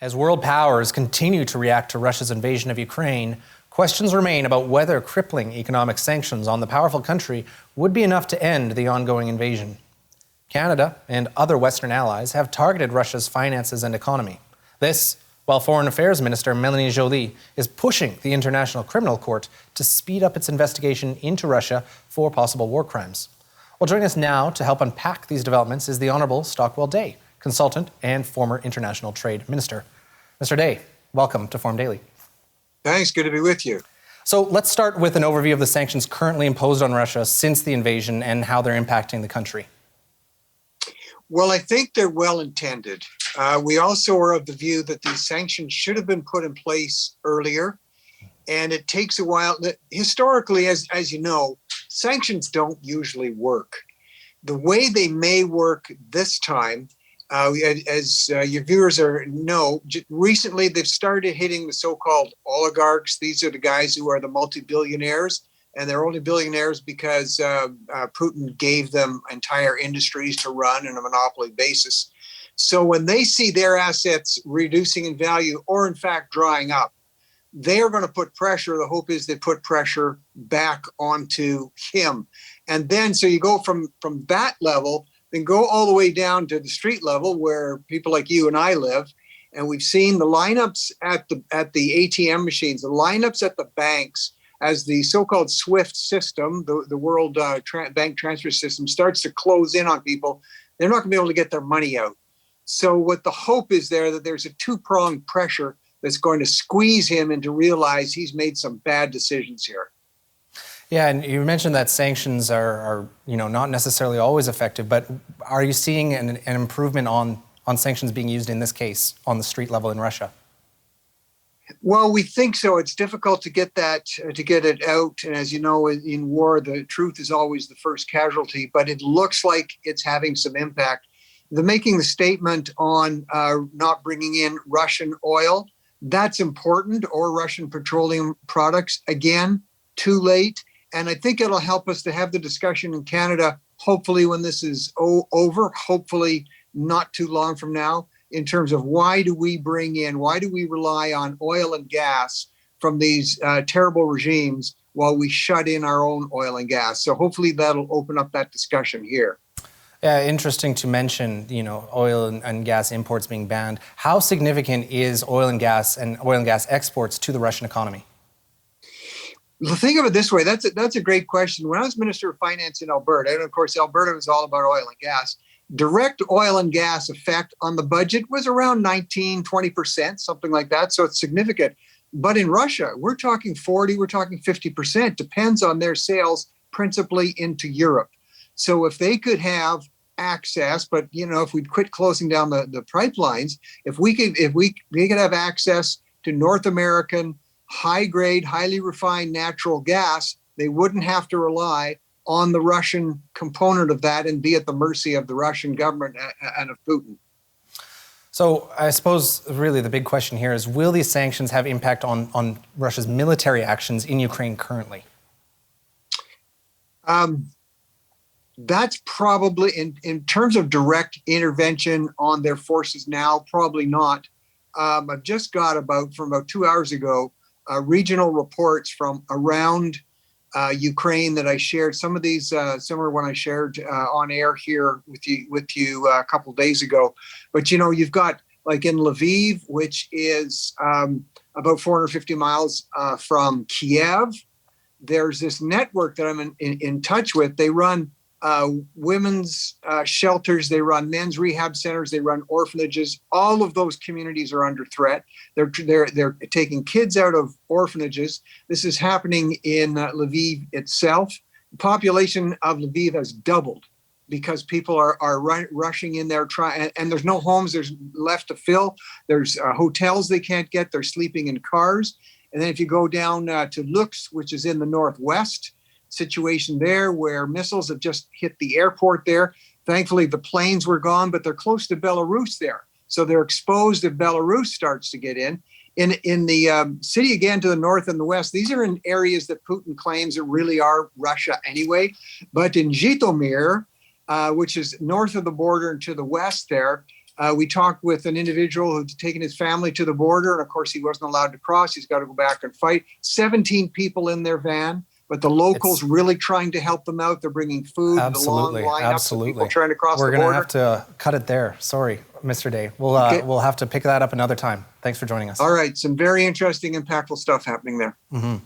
As world powers continue to react to Russia's invasion of Ukraine, questions remain about whether crippling economic sanctions on the powerful country would be enough to end the ongoing invasion. Canada and other Western allies have targeted Russia's finances and economy. This, while Foreign Affairs Minister Mélanie Joly is pushing the International Criminal Court to speed up its investigation into Russia for possible war crimes. Well, joining us now to help unpack these developments is the Honourable Stockwell Day, Consultant and former International Trade Minister. Mr. Day, welcome to Forum Daily. Thanks, good to be with you. So let's start with an overview of the sanctions currently imposed on Russia since the invasion and how they're impacting the country. Well, I think they're well intended. We also are of the view that these sanctions should have been put in place earlier, and it takes a while. Historically, as you know, sanctions don't usually work. The way they may work this time, as your viewers know, recently they've started hitting the so-called oligarchs. These are the guys who are the multi-billionaires, and they're only billionaires because Putin gave them entire industries to run on a monopoly basis. So when they see their assets reducing in value or in fact drying up, they are going to put pressure. The hope is they put pressure back onto him. And then so you go from that level, then go all the way down to the street level where people like you and I live. And we've seen the lineups at the ATM machines, the lineups at the banks as the so-called SWIFT system, the world bank transfer system, starts to close in on people. They're not going to be able to get their money out. So what the hope is there that there's a two-pronged pressure that's going to squeeze him into realize he's made some bad decisions here. Yeah, and you mentioned that sanctions are not necessarily always effective, but are you seeing an improvement on sanctions being used in this case on the street level in Russia? Well, we think so. It's difficult to get it out. And as you know, in war, the truth is always the first casualty, but it looks like it's having some impact. The making the statement on not bringing in Russian oil, that's important, or Russian petroleum products. Again, too late. And I think it'll help us to have the discussion in Canada, hopefully when this is over, hopefully not too long from now, in terms of why do we rely on oil and gas from these terrible regimes while we shut in our own oil and gas. So hopefully that'll open up that discussion here. Yeah, interesting to mention, oil and gas imports being banned. How significant is oil and gas exports to the Russian economy? Think of it this way. That's a great question. When I was Minister of Finance in Alberta, and of course, Alberta was all about oil and gas, direct oil and gas effect on the budget was around 19-20%, something like that. So it's significant. But in Russia, we're talking 40, we're talking 50%, depends on their sales principally into Europe. So if they could have access, but if we'd quit closing down the pipelines, if they could have access to North American high-grade, highly refined natural gas, they wouldn't have to rely on the Russian component of that and be at the mercy of the Russian government and of Putin. So I suppose really the big question here is, will these sanctions have impact on Russia's military actions in Ukraine currently? That's probably, in terms of direct intervention on their forces now, probably not. I've just got from about 2 hours ago, regional reports from around Ukraine that I shared. Some of these similar one I shared on air here with you a couple days ago. But you've got like in Lviv, which is about 450 miles from Kiev. There's this network that I'm in touch with. They run women's shelters, they run men's rehab centers, they run orphanages. All of those communities are under threat. They're taking kids out of orphanages. This is happening in Lviv itself. The population of Lviv has doubled because people are rushing in there, and there's no homes there's left to fill. There's hotels they can't get. They're sleeping in cars. And then if you go down to Lux, which is in the northwest, situation there where missiles have just hit the airport there. Thankfully, the planes were gone, but they're close to Belarus there. So they're exposed if Belarus starts to get in. In the city again to the north and the west, these are in areas that Putin claims that really are Russia anyway. But in Zhytomyr, which is north of the border and to the west there, We talked with an individual who's taken his family to the border, and of course he wasn't allowed to cross. He's got to go back and fight. 17 people in their van, but the locals really trying to help them out. They're bringing food. Absolutely, the long lineups of people trying to cross the border. We're going to have to cut it there. Sorry, Mr. Day. We'll have to pick that up another time. Thanks for joining us. All right, some very interesting, impactful stuff happening there. Mm-hmm.